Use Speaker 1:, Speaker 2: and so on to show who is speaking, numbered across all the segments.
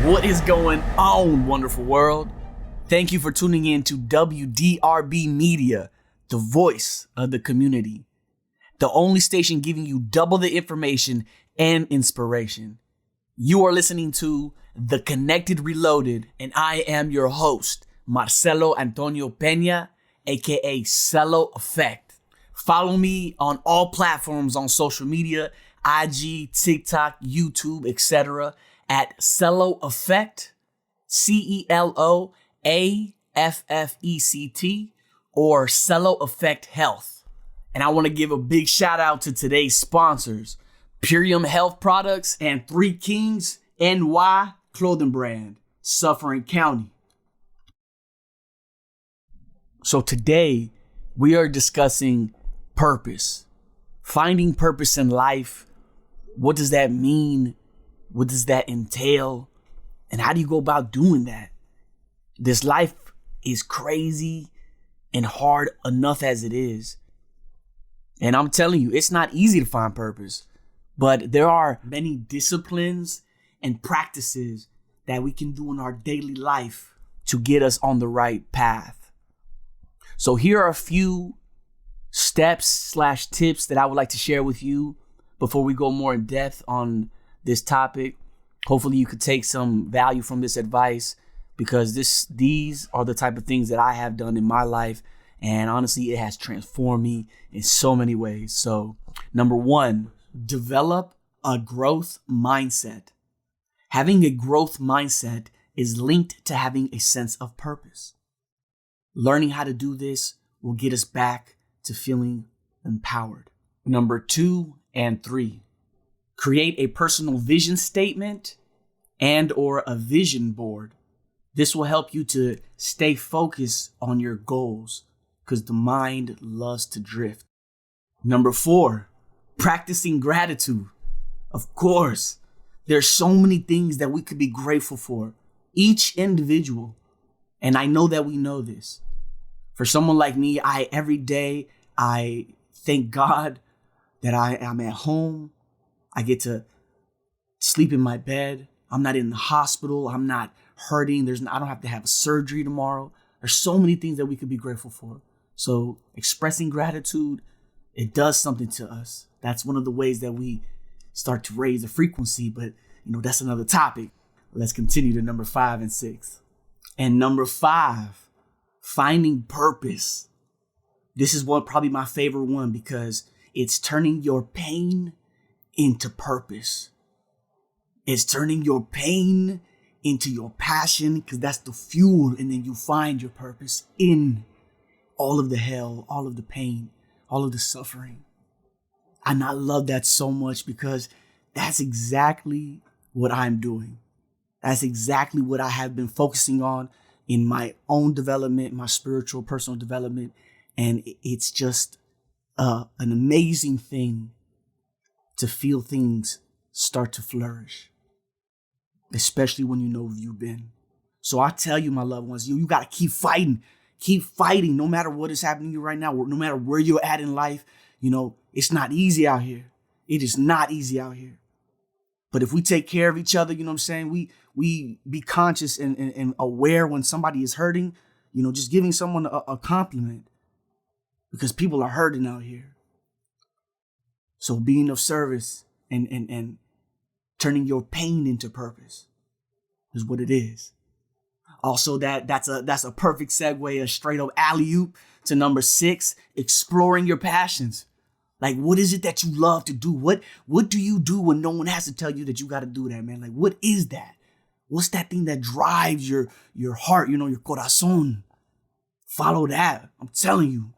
Speaker 1: What is going on, wonderful world? Thank you for tuning in to WDRBmedia, the voice of the community. The only station giving you double the information and inspiration. You are listening to The Connected Reloaded, and I am your host, Marcelo Antonio Peña, aka CELOAFFECT. Follow me on all platforms on social media, IG, TikTok, YouTube, etc. at CELOAFFECT, CELOAFFECT, or CELOAFFECT Health. And I want to give a big shout out to today's sponsors, Purium Health Products and Three Kings NY clothing brand, Suffering County. So today we are discussing purpose, finding purpose in life. What does that mean? What does that entail? And how do you go about doing that? This life is crazy and hard enough as it is. And I'm telling you, it's not easy to find purpose, but there are many disciplines and practices that we can do in our daily life to get us on the right path. So here are a few steps/tips that I would like to share with you before we go more in depth on this topic. Hopefully you could take some value from this advice, because these are the type of things that I have done in my life. And honestly, it has transformed me in so many ways. So number one, develop a growth mindset. Having a growth mindset is linked to having a sense of purpose. Learning how to do this will get us back to feeling empowered. Number 2 and 3, create a personal vision statement and or a vision board. This will help you to stay focused on your goals, because the mind loves to drift. Number 4, practicing gratitude. Of course, there's so many things that we could be grateful for, each individual. And I know that we know this. For someone like me, every day I thank God that I'm at home. I get to sleep in my bed. I'm not in the hospital. I'm not hurting. I don't have to have a surgery tomorrow. There's so many things that we could be grateful for. So expressing gratitude, it does something to us. That's one of the ways that we start to raise the frequency, but that's another topic. Let's continue to number 5 and 6. And number 5, finding purpose. This is probably my favorite one, because it's turning your pain into purpose. It's turning your pain into your passion, because that's the fuel. And then you find your purpose in all of the hell, all of the pain, all of the suffering. And I love that so much, because that's exactly what I'm doing. That's exactly what I have been focusing on in my own development, my spiritual, personal development. And it's just an amazing thing to feel things start to flourish, especially when you know who you've been. So I tell you, my loved ones, you got to keep fighting. Keep fighting, no matter what is happening to you right now, no matter where you're at in life. It's not easy out here. It is not easy out here. But if we take care of each other, we be conscious and aware when somebody is hurting, just giving someone a compliment, because people are hurting out here. So being of service and turning your pain into purpose is what it is. Also, that's a perfect segue, a straight up alley-oop to number 6, exploring your passions. Like, what is it that you love to do? What do you do when no one has to tell you that you got to do that, man? Like, what is that? What's that thing that drives your heart, your corazón? Follow that. I'm telling you,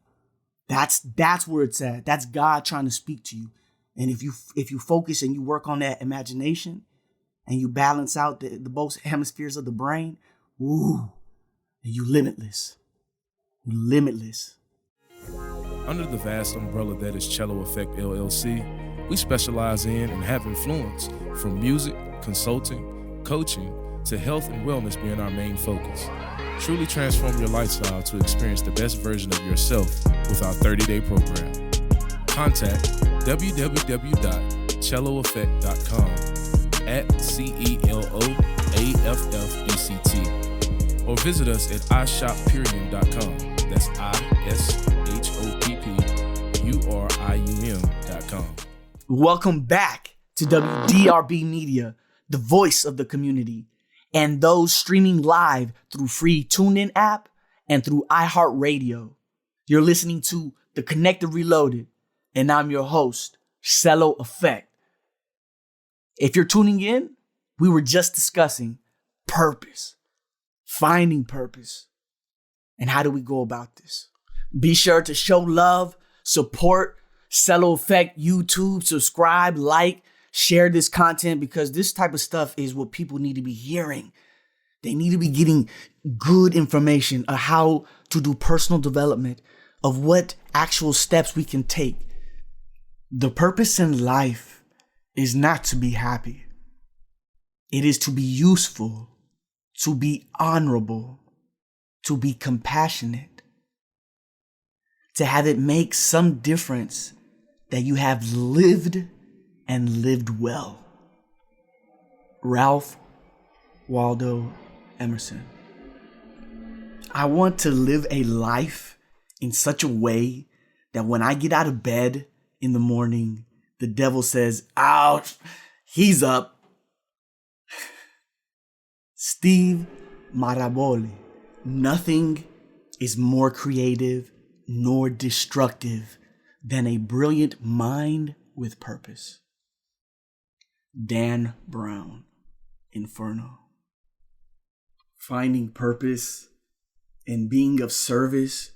Speaker 1: that's where it's at. That's God trying to speak to you. And if you focus and you work on that imagination and you balance out the both hemispheres of the brain, you limitless. You're limitless.
Speaker 2: Under the vast umbrella that is CELOAFFECT LLC, we specialize in and have influence from music, consulting, coaching, to health and wellness being our main focus. Truly transform your lifestyle to experience the best version of yourself with our 30-day program. Contact www.CELOAFFECT.com at CELOAFFECT AFFECT. Or visit us at iShopPurium.com. That's ISHOPPURIUM.com.
Speaker 1: Welcome back to WDRB Media, the voice of the community, and those streaming live through free TuneIn app and through iHeart Radio. You're listening to The Connected Reloaded, and I'm your host, CELOAFFECT. If you're tuning in, we were just discussing purpose, finding purpose, and how do we go about this? Be sure to show love, support CELOAFFECT YouTube, subscribe, like, share this content, because this type of stuff is what people need to be hearing. They need to be getting good information of how to do personal development, of what actual steps we can take. The purpose in life is not to be happy. It is to be useful, to be honorable, to be compassionate, to have it make some difference that you have lived and lived well. Ralph Waldo Emerson. I want to live a life in such a way that when I get out of bed in the morning, the devil says, ouch, he's up. Steve Maraboli. Nothing is more creative nor destructive than a brilliant mind with purpose. Dan Brown, Inferno. Finding purpose and being of service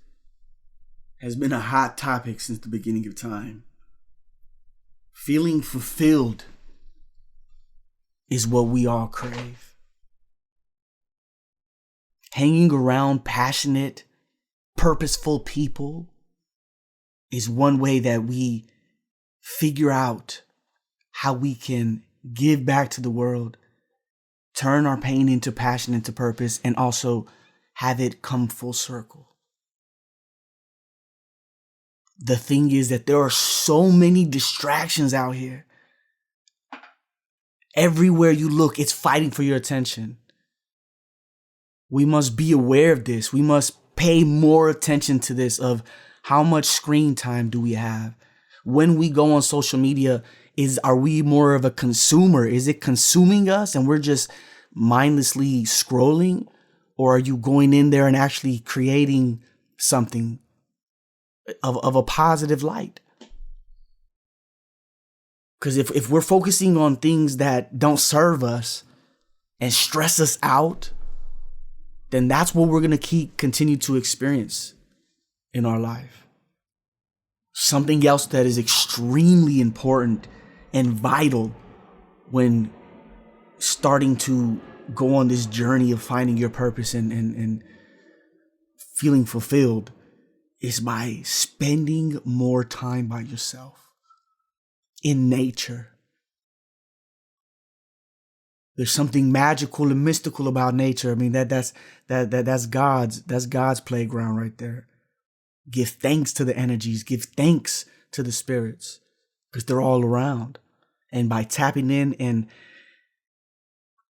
Speaker 1: has been a hot topic since the beginning of time. Feeling fulfilled is what we all crave. Hanging around passionate, purposeful people is one way that we figure out how we can give back to the world, turn our pain into passion, into purpose, and also have it come full circle. The thing is that there are so many distractions out here. Everywhere you look, it's fighting for your attention. We must be aware of this. We must pay more attention to this, of how much screen time do we have? When we go on social media, are we more of a consumer? Is it consuming us and we're just mindlessly scrolling? Or are you going in there and actually creating something of a positive light? Because if we're focusing on things that don't serve us and stress us out, then that's what we're going to continue to experience in our life. Something else that is extremely important and vital when starting to go on this journey of finding your purpose and feeling fulfilled is by spending more time by yourself in nature. There's something magical and mystical about nature. I mean, that's God's playground right there. Give thanks to the energies, give thanks to the spirits, because they're all around. And by tapping in and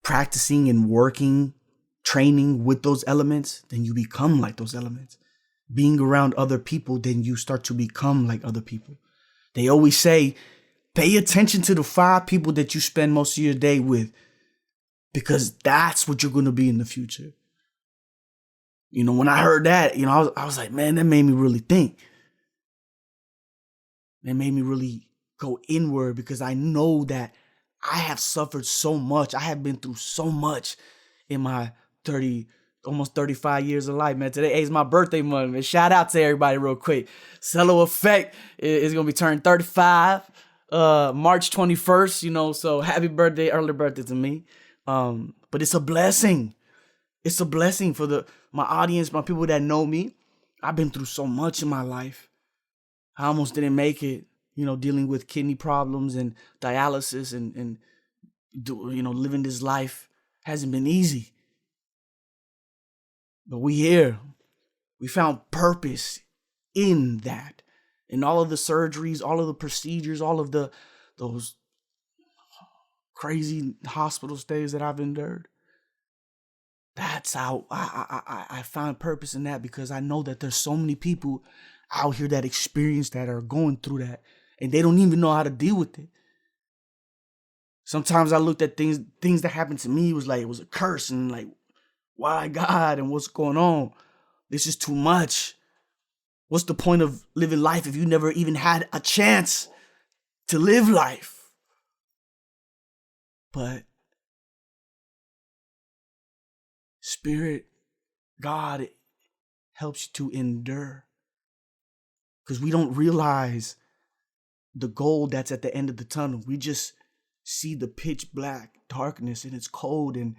Speaker 1: practicing and working, training with those elements, then you become like those elements. Being around other people, then you start to become like other people. They always say, pay attention to the 5 people that you spend most of your day with, because that's what you're going to be in the future. You know, when I heard that, you know, I was like, man, that made me really think. That made me really go inward, because I know that I have suffered so much. I have been through so much in my almost 35 years of life, man. Today is my birthday month, man. Shout out to everybody real quick. CELOAFFECT is going to be turning 35 March 21st, you know, so happy birthday, early birthday to me. But it's a blessing. It's a blessing for my audience, my people that know me. I've been through so much in my life. I almost didn't make it, you know, dealing with kidney problems and dialysis and living this life hasn't been easy. But we here. We found purpose in that. In all of the surgeries, all of the procedures, all of those crazy hospital stays that I've endured. That's how I find purpose in that, because I know that there's so many people out here that experience that, are going through that, and they don't even know how to deal with it. Sometimes I looked at things that happened to me, was like it was a curse, and like, why God, and what's going on? This is too much. What's the point of living life if you never even had a chance to live life? But Spirit, God helps you to endure, because we don't realize the goal that's at the end of the tunnel. We just see the pitch black darkness, and it's cold, and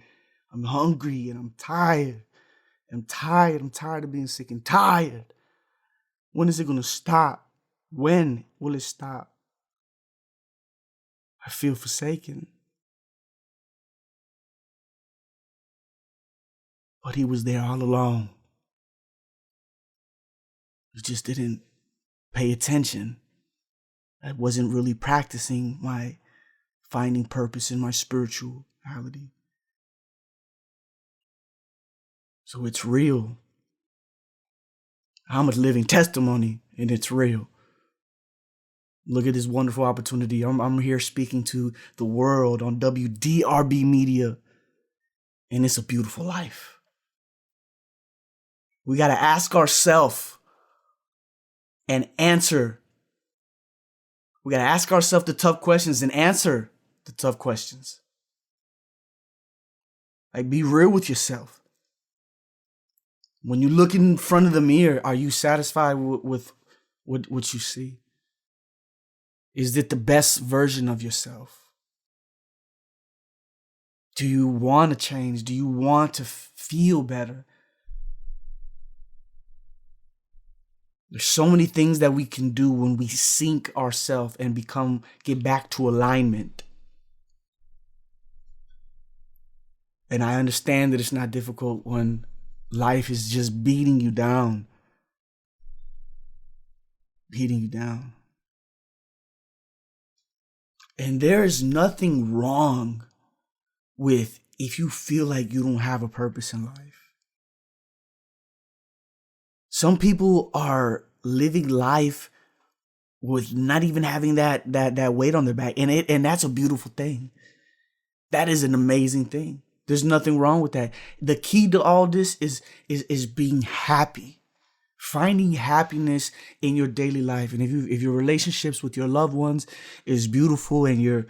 Speaker 1: I'm hungry, and I'm tired. I'm tired of being sick and tired. When is it going to stop? When will it stop? I feel forsaken. But he was there all along. You just didn't pay attention. I wasn't really practicing my finding purpose in my spirituality. So it's real. I'm a living testimony, and it's real. Look at this wonderful opportunity. I'm here speaking to the world on WDRBmedia, and it's a beautiful life. We got to ask ourselves and answer. We got to ask ourselves the tough questions and answer the tough questions. Like, be real with yourself. When you look in front of the mirror, are you satisfied with what you see? Is it the best version of yourself? Do you want to change? Do you want to feel better? There's so many things that we can do when we sync ourselves and get back to alignment. And I understand that it's not difficult when life is just beating you down. Beating you down. And there is nothing wrong with if you feel like you don't have a purpose in life. Some people are living life with not even having that weight on their back. And that's a beautiful thing. That is an amazing thing. There's nothing wrong with that. The key to all this is being happy. Finding happiness in your daily life. And if your relationships with your loved ones is beautiful, and you're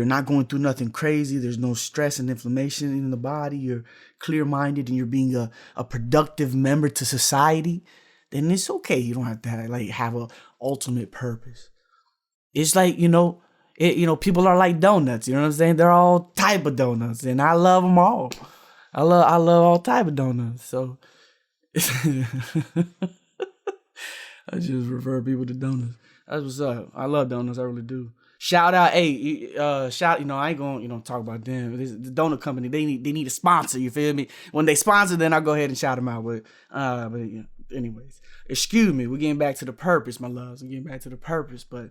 Speaker 1: not going through nothing crazy, there's no stress and inflammation in the body, you're clear-minded, and you're being a productive member to society, then it's okay. You don't have to have a ultimate purpose. It's like, people are like donuts, you know what I'm saying? They're all type of donuts, and I love them all. I love all type of donuts. So I just refer people to donuts. That's what's up. I love donuts. I really do. Shout out, I ain't gonna talk about them. The donut company, they need a sponsor. You feel me? When they sponsor, then I'll go ahead and shout them out. But anyways, excuse me. We're getting back to the purpose, my loves. We're getting back to the purpose. But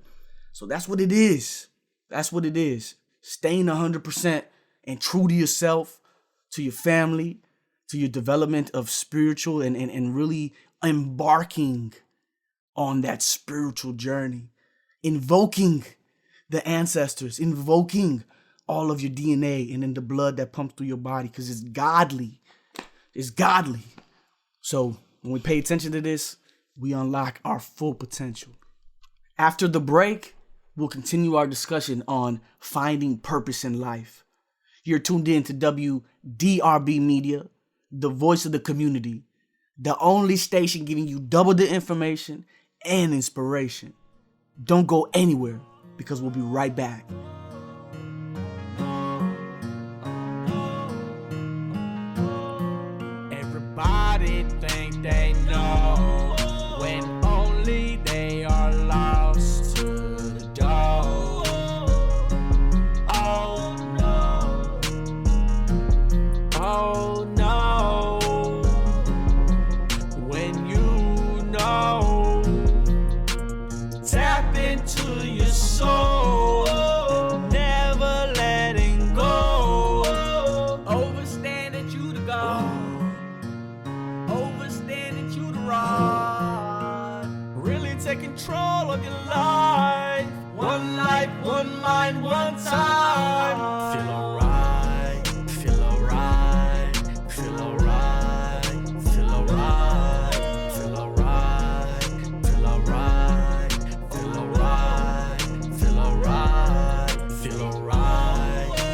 Speaker 1: so that's what it is. That's what it is. Staying 100% and true to yourself, to your family, to your development of spiritual, and really embarking on that spiritual journey, invoking the ancestors, invoking all of your DNA and then the blood that pumps through your body, because it's godly. It's godly. So when we pay attention to this, we unlock our full potential. After the break, we'll continue our discussion on finding purpose in life. You're tuned in to WDRBmedia, the voice of the community, the only station giving you double the information and inspiration. Don't go anywhere, because we'll be right back.
Speaker 3: Everybody think they know when only they are lost to the door. Oh no. Oh no. When you know, tap into your soul. take control of your life. One life, one mind, one time. Feel alright, feel alright, feel alright, feel alright, feel alright, feel alright, feel alright, feel alright, feel alright,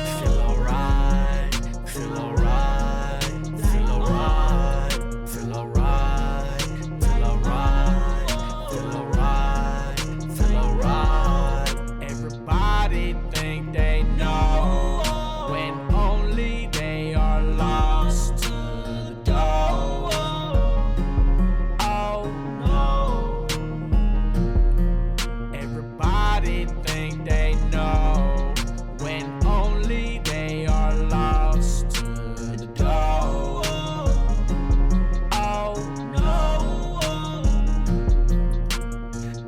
Speaker 3: feel alright, feel alright, feel alright, feel alright, feel alright, feel alright, feel alright. Everybody think they know when only they are lost to the door. Oh no. Everybody think they know when only they are lost to the door. Oh no.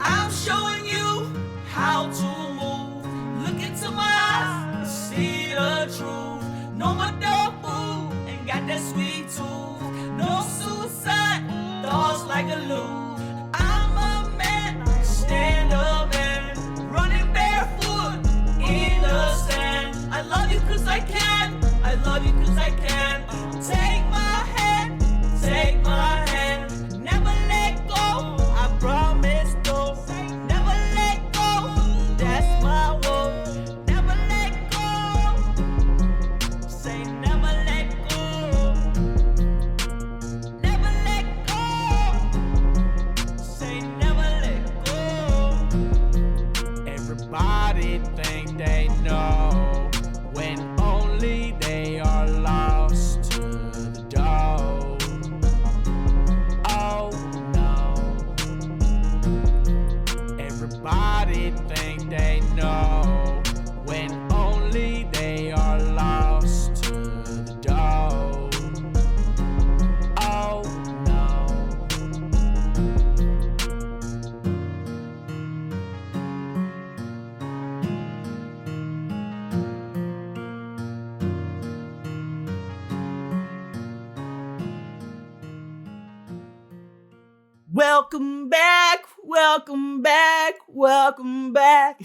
Speaker 3: I'm showing you how to move. Look into my eyes, see the truth. No more dog food, ain't got that sweet tooth. No suicide, thoughts like a loop. I'm a man, stand up and running barefoot in the sand. I love you cause I can, I love you cause I can. Take my hand, take my hand. Never let go, I promise don't. Never let go, that's my word. Never let go, say never let go. Never let go, say never let go. Everybody think they know when only they are lost to the door. Oh no. Everybody think they know when only they are lost to the door. Oh no.
Speaker 1: Welcome back, welcome back, welcome back.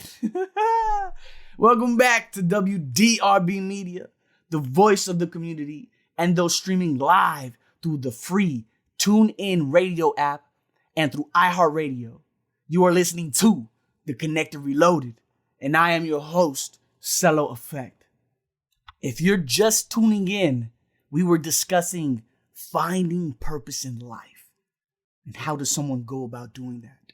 Speaker 1: Welcome back to WDRB Media, the voice of the community, and those streaming live through the free TuneIn radio app and through iHeart Radio. You are listening to The Connected Reloaded, and I am your host, CELOAFFECT. If you're just tuning in, we were discussing finding purpose in life. And how does someone go about doing that?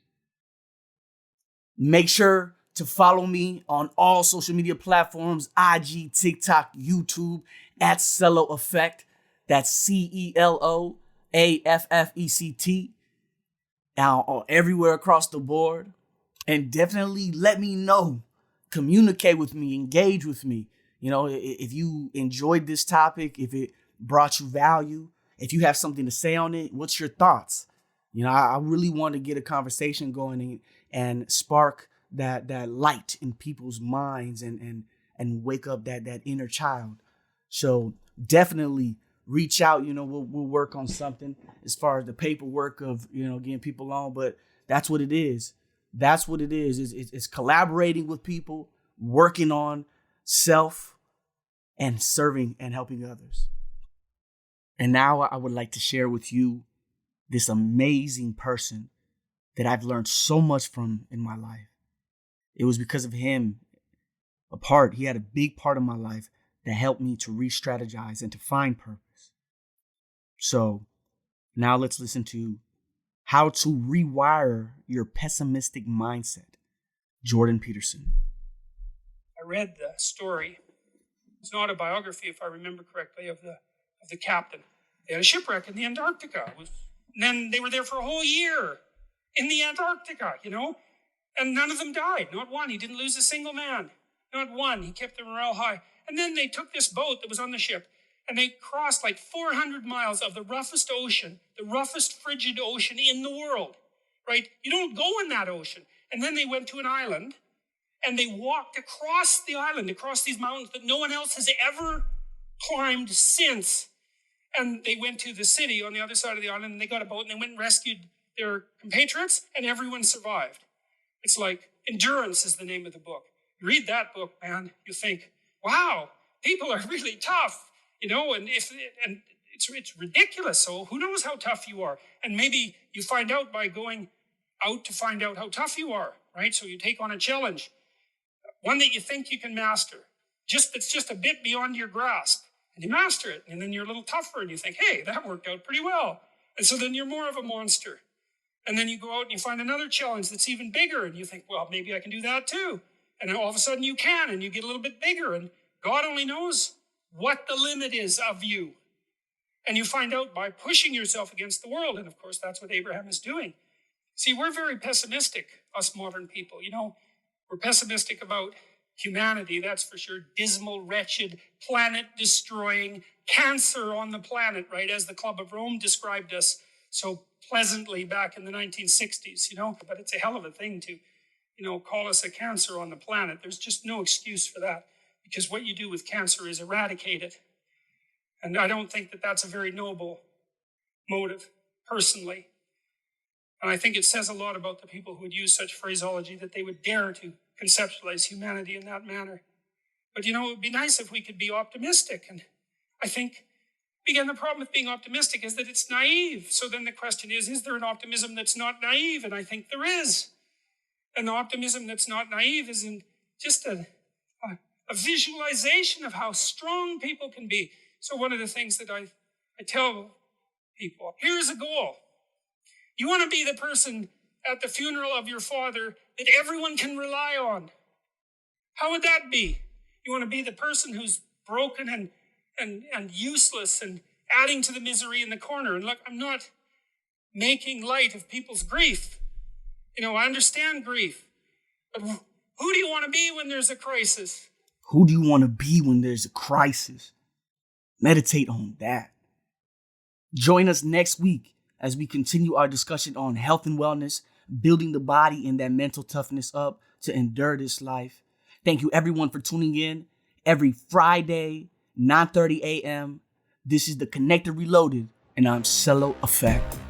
Speaker 1: Make sure to follow me on all social media platforms, IG, TikTok, YouTube, at CELOAFFECT. That's CELOAFFECT. Now, everywhere across the board. And definitely let me know. Communicate with me. Engage with me. You know, if you enjoyed this topic, if it brought you value, if you have something to say on it, what's your thoughts? You know, I really want to get a conversation going and spark that light in people's minds and wake up that inner child. So definitely reach out. You know, we'll work on something as far as the paperwork of, you know, getting people on. But that's what it is. That's what it is. It's collaborating with people, working on self, and serving and helping others. And now I would like to share with you this amazing person that I've learned so much from in my life. It was because of him. He had a big part of my life that helped me to re-strategize and to find purpose. So now let's listen to How to Rewire Your Pessimistic Mindset, Jordan Peterson.
Speaker 4: I read the story. It's an autobiography, if I remember correctly, of the captain. They had a shipwreck in the Antarctica. And then they were there for a whole year in the Antarctica, you know, and none of them died. Not one. He didn't lose a single man. Not one. He kept their morale high. And then they took this boat that was on the ship and they crossed like 400 miles of the roughest ocean, the roughest frigid ocean in the world, right? You don't go in that ocean. And then they went to an island and they walked across the island, across these mountains that no one else has ever climbed since. And they went to the city on the other side of the island and they got a boat and they went and rescued their compatriots, and everyone survived. It's like Endurance is the name of the book. You read that book, man, you think, wow, people are really tough, and it's ridiculous. So who knows how tough you are? And maybe you find out by going out to find out how tough you are, right? So you take on a challenge, one that you think you can master, that's just a bit beyond your grasp, and you master it, and then you're a little tougher, and you think, hey, that worked out pretty well. And so then you're more of a monster. And then you go out and you find another challenge that's even bigger, and you think, well, maybe I can do that too. And then all of a sudden you can, and you get a little bit bigger, and God only knows what the limit is of you. And you find out by pushing yourself against the world, and of course that's what Abraham is doing. See, we're very pessimistic, us modern people. We're pessimistic about humanity, that's for sure. Dismal, wretched, planet-destroying, cancer on the planet, right? As the Club of Rome described us so pleasantly back in the 1960s, But it's a hell of a thing to, call us a cancer on the planet. There's just no excuse for that, because what you do with cancer is eradicate it. And I don't think that that's a very noble motive, personally. And I think it says a lot about the people who would use such phraseology, that they would dare to conceptualize humanity in that manner. But, it would be nice if we could be optimistic. And I think, again, the problem with being optimistic is that it's naive. So then the question is there an optimism that's not naive? And I think there is. And the optimism that's not naive is in just a visualization of how strong people can be. So one of the things that I tell people, here's a goal. You want to be the person at the funeral of your father that everyone can rely on. How would that be? You want to be the person who's broken and useless and adding to the misery in the corner. And look, I'm not making light of people's grief. I understand grief. But who do you want to be when there's a crisis?
Speaker 1: Who do you want to be when there's a crisis? Meditate on that. Join us next week as we continue our discussion on health and wellness, building the body and that mental toughness up to endure this life. Thank you everyone for tuning in every Friday, 9:30 a.m. This is the Connected Reloaded, and I'm CELOAFFECT.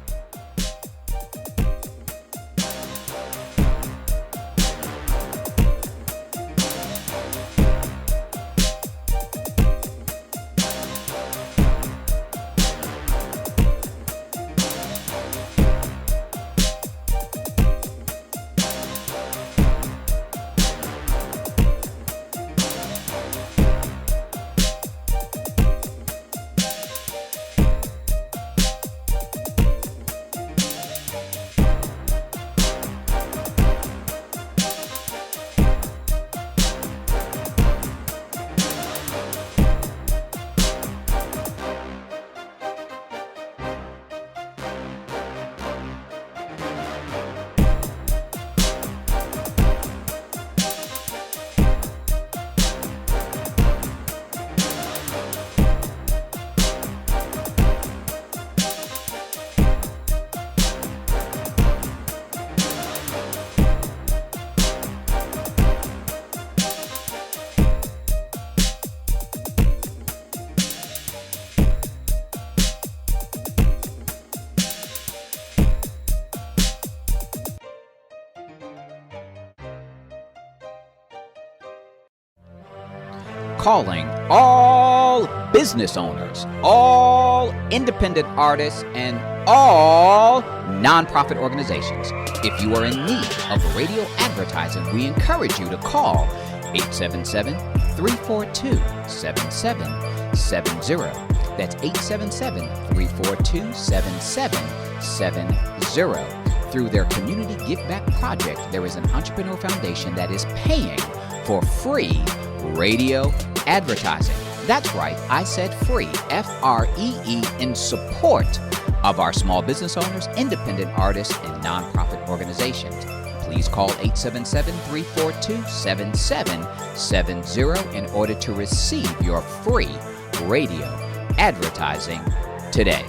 Speaker 5: Calling all business owners, all independent artists, and all nonprofit organizations. If you are in need of radio advertising, we encourage you to call 877-342-7770. That's 877-342-7770. Through their Community Give Back Project, there is an entrepreneur foundation that is paying for free radio advertising. That's right, I said free, F-R-E-E, in support of our small business owners, independent artists, and nonprofit organizations. Please call 877-342-7770 in order to receive your free radio advertising today.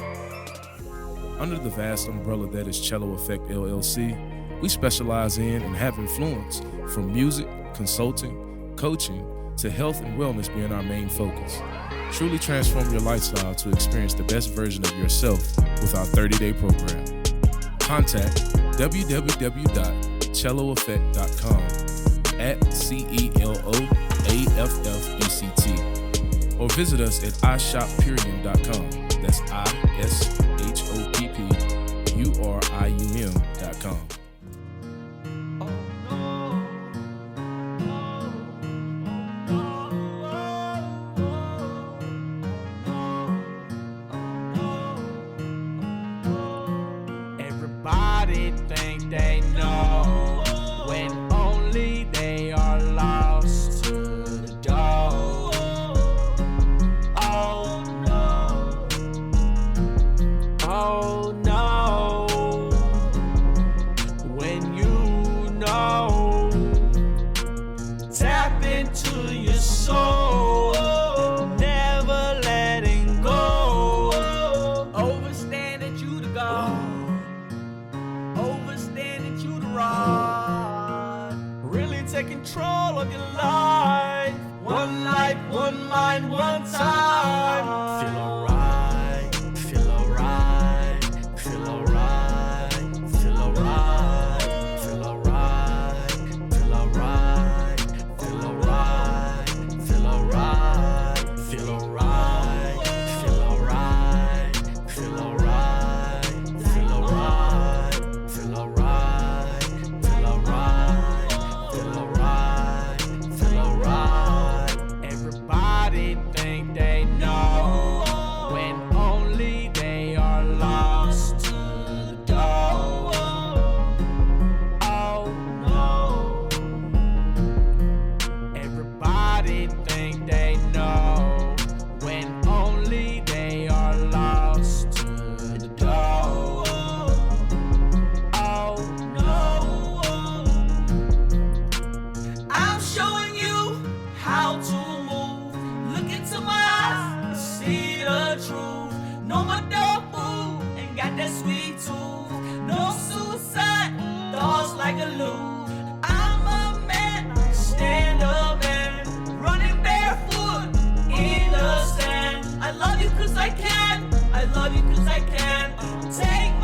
Speaker 2: Under the vast umbrella that is CELOAFFECT LLC, we specialize in and have influence from music, consulting, coaching, to health and wellness being our main focus. Truly transform your lifestyle to experience the best version of yourself with our 30-day program. contact www.CELOAFFECT.com at CELOAFFECT, or visit us at iShopPurium.com. That's ISHOPPURIUM.com.
Speaker 3: Everybody think they know when only they are lost to the door. Oh no, oh no, when you know, tap into your soul, never letting go, overstanding you to go. Overstanding you to ride. Really take control of your life. One life, one mind, one time. Feel alright, feel alright, feel alright, feel alright, feel alright, feel alright, feel alright, feel alright, feel alright, feel alright, feel alright, feel alright. Feel alright, feel alright, feel alright, feel alright. Everybody think they know when only they are lost to the door. Oh no. Everybody think they know when only they are lost to the door. I'm showing you how to move. Look into my eyes, see the truth. No more dog food, ain't got that sweet tooth. No suicide, thoughts like a loop. I'm a man, stand up man, running barefoot in the sand. I love you cause I can, I love you cause I can. Take